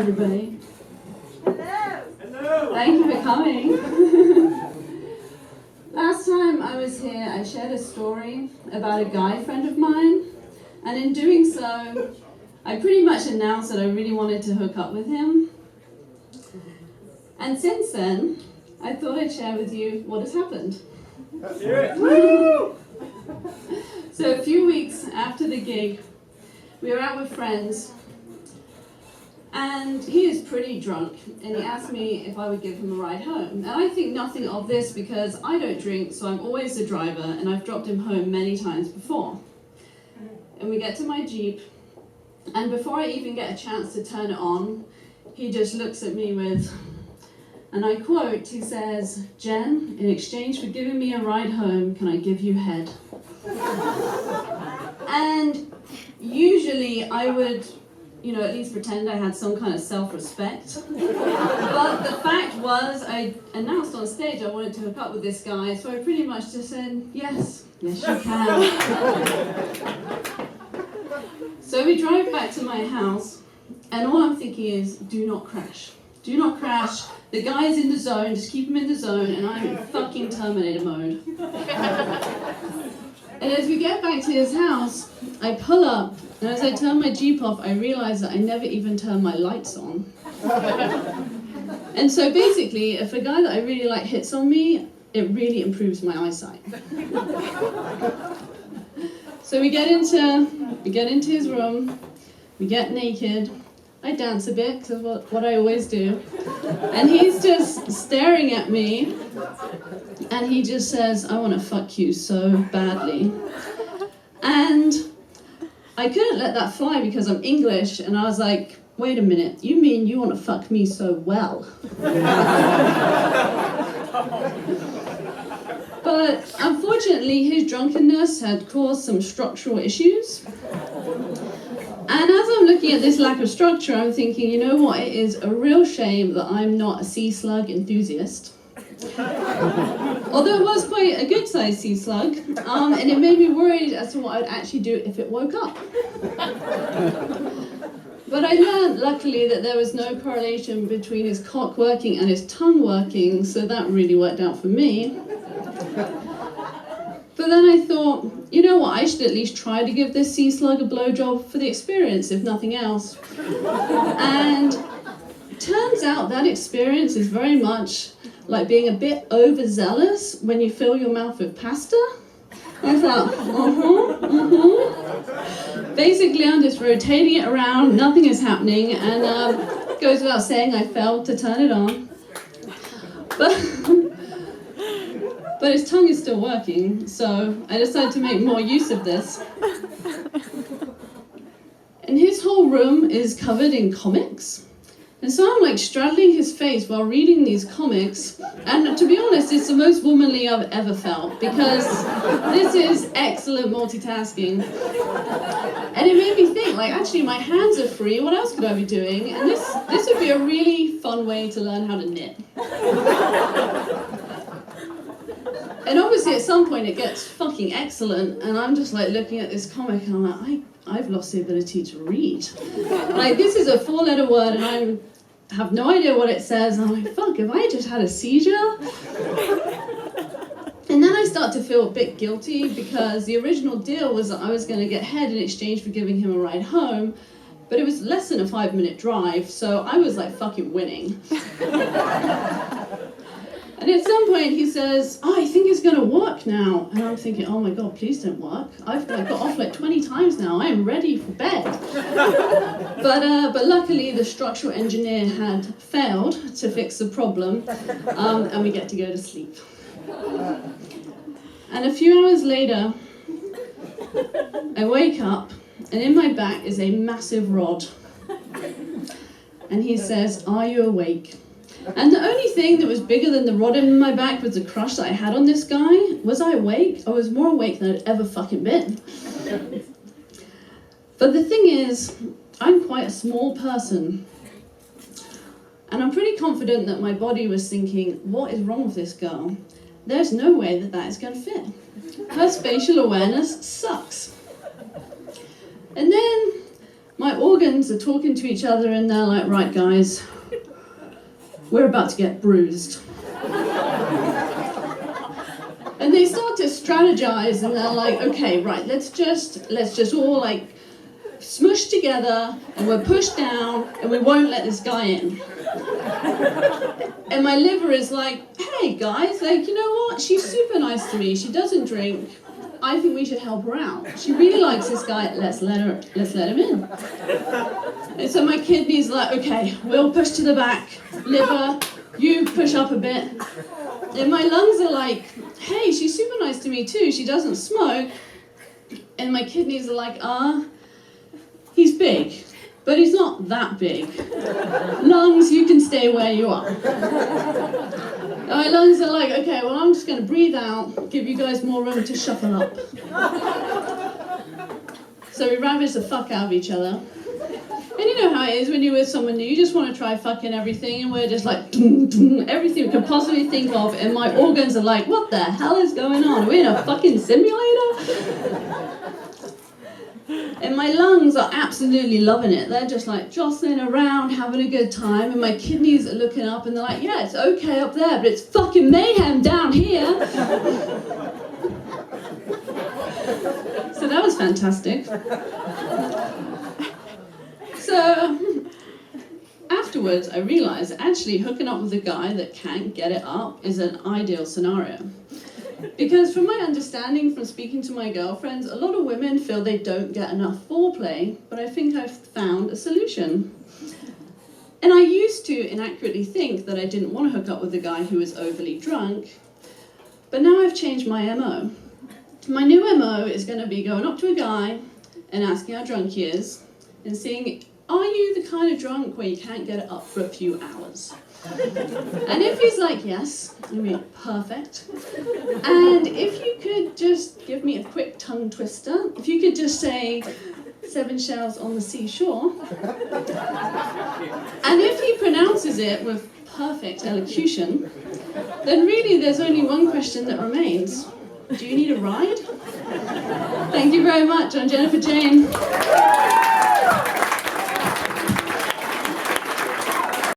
everybody. Hello. Hello. Thank you for coming. Last time I was here, I shared a story about a guy friend of mine, and in doing so, I pretty much announced that I really wanted to hook up with him. And since then, I thought I'd share with you what has happened. Let's hear it. Woo! So a few weeks after the gig, we were out with friends, and he is pretty drunk, and he asked me if I would give him a ride home. And I think nothing of this because I don't drink, so I'm always the driver, and I've dropped him home many times before. And we get to my Jeep, and before I even get a chance to turn it on, he just looks at me with, and I quote, he says, "Jen, in exchange for giving me a ride home, can I give you head?" And usually I would, at least pretend I had some kind of self-respect. But the fact was, I announced on stage I wanted to hook up with this guy, so I pretty much just said, yes you can. So we drive back to my house, and all I'm thinking is, do not crash. Do not crash. The guy's in the zone, just keep him in the zone, and I'm in fucking Terminator mode. And as we get back to his house, I pull up, and as I turn my Jeep off, I realize that I never even turned my lights on. And so basically, if a guy that I really like hits on me, it really improves my eyesight. So we get into his room, we get naked, I dance a bit, because what I always do. And he's just staring at me, and he just says, "I want to fuck you so badly." And I couldn't let that fly because I'm English, and I was like, wait a minute, you mean you want to fuck me so well? But unfortunately, his drunkenness had caused some structural issues. And as I'm looking at this lack of structure, I'm thinking, you know what, it is a real shame that I'm not a sea slug enthusiast. Although it was quite a good sized sea slug, and it made me worried as to what I'd actually do if it woke up. But I learned, luckily, that there was no correlation between his cock working and his tongue working, so that really worked out for me. But then I thought, you know what, I should at least try to give this sea slug a blowjob for the experience, if nothing else. And turns out that experience is very much like being a bit overzealous when you fill your mouth with pasta. I thought, Basically, I'm just rotating it around, nothing is happening, and it goes without saying I failed to turn it on. But his tongue is still working, so I decided to make more use of this. And his whole room is covered in comics. And so I'm like straddling his face while reading these comics. And to be honest, it's the most womanly I've ever felt, because this is excellent multitasking. And it made me think, like, actually my hands are free, what else could I be doing? And this would be a really fun way to learn how to knit. And obviously at some point it gets fucking excellent, and I'm just like looking at this comic and I'm like, I've lost the ability to read. Like, this is a 4-letter word and I have no idea what it says, and I'm like, fuck, have I just had a seizure? And then I start to feel a bit guilty because the original deal was that I was going to get head in exchange for giving him a ride home, but it was less than a 5-minute drive, so I was like fucking winning. And at some point he says, I think it's going to work now. And I'm thinking, oh my God, please don't work. I've got off like 20 times now. I am ready for bed. But luckily the structural engineer had failed to fix the problem, and we get to go to sleep. And a few hours later, I wake up, and in my back is a massive rod. And he says, are you awake? And the only thing that was bigger than the rod in my back was the crush that I had on this guy. Was I awake? I was more awake than I'd ever fucking been. But the thing is, I'm quite a small person. And I'm pretty confident that my body was thinking, what is wrong with this girl? There's no way that is going to fit. Her spatial awareness sucks. And then My organs are talking to each other and they're like, right guys, we're about to get bruised. And they start to strategize and they're like, okay, right, let's just all like smush together and we're pushed down and we won't let this guy in. And my liver is like, hey guys, like, you know what? She's super nice to me. She doesn't drink. I think we should help her out. She really likes this guy. Let's let him in. And so my kidney's like, okay, we'll push to the back. Liver, you push up a bit. And my lungs are like, hey, she's super nice to me too. She doesn't smoke. And my kidneys are like, he's big, but he's not that big. Lungs, you can stay where you are. And my lungs are like, okay, well, I'm just going to breathe out, give you guys more room to shuffle up. So we ravage the fuck out of each other. And you know how it is when you're with someone new, you just want to try fucking everything, and we're just like, everything we could possibly think of, and my organs are like, what the hell is going on? Are we in a fucking simulator? And my lungs are absolutely loving it. They're just like jostling around, having a good time, and my kidneys are looking up and they're like, yeah, it's okay up there, but it's fucking mayhem down here. So that was fantastic. So afterwards, I realized actually hooking up with a guy that can't get it up is an ideal scenario. Because from my understanding from speaking to my girlfriends, a lot of women feel they don't get enough foreplay, but I think I've found a solution. And I used to inaccurately think that I didn't want to hook up with a guy who was overly drunk, but now I've changed my MO. My new MO is going to be going up to a guy and asking how drunk he is and seeing, are you the kind of drunk where you can't get it up for a few hours? And if he's like, yes, I mean, perfect. And if you could just give me a quick tongue twister, if you could just say, 7 shells on the seashore. And if he pronounces it with perfect elocution, then really there's only one question that remains. Do you need a ride? Thank you very much. I'm Jennifer Jane.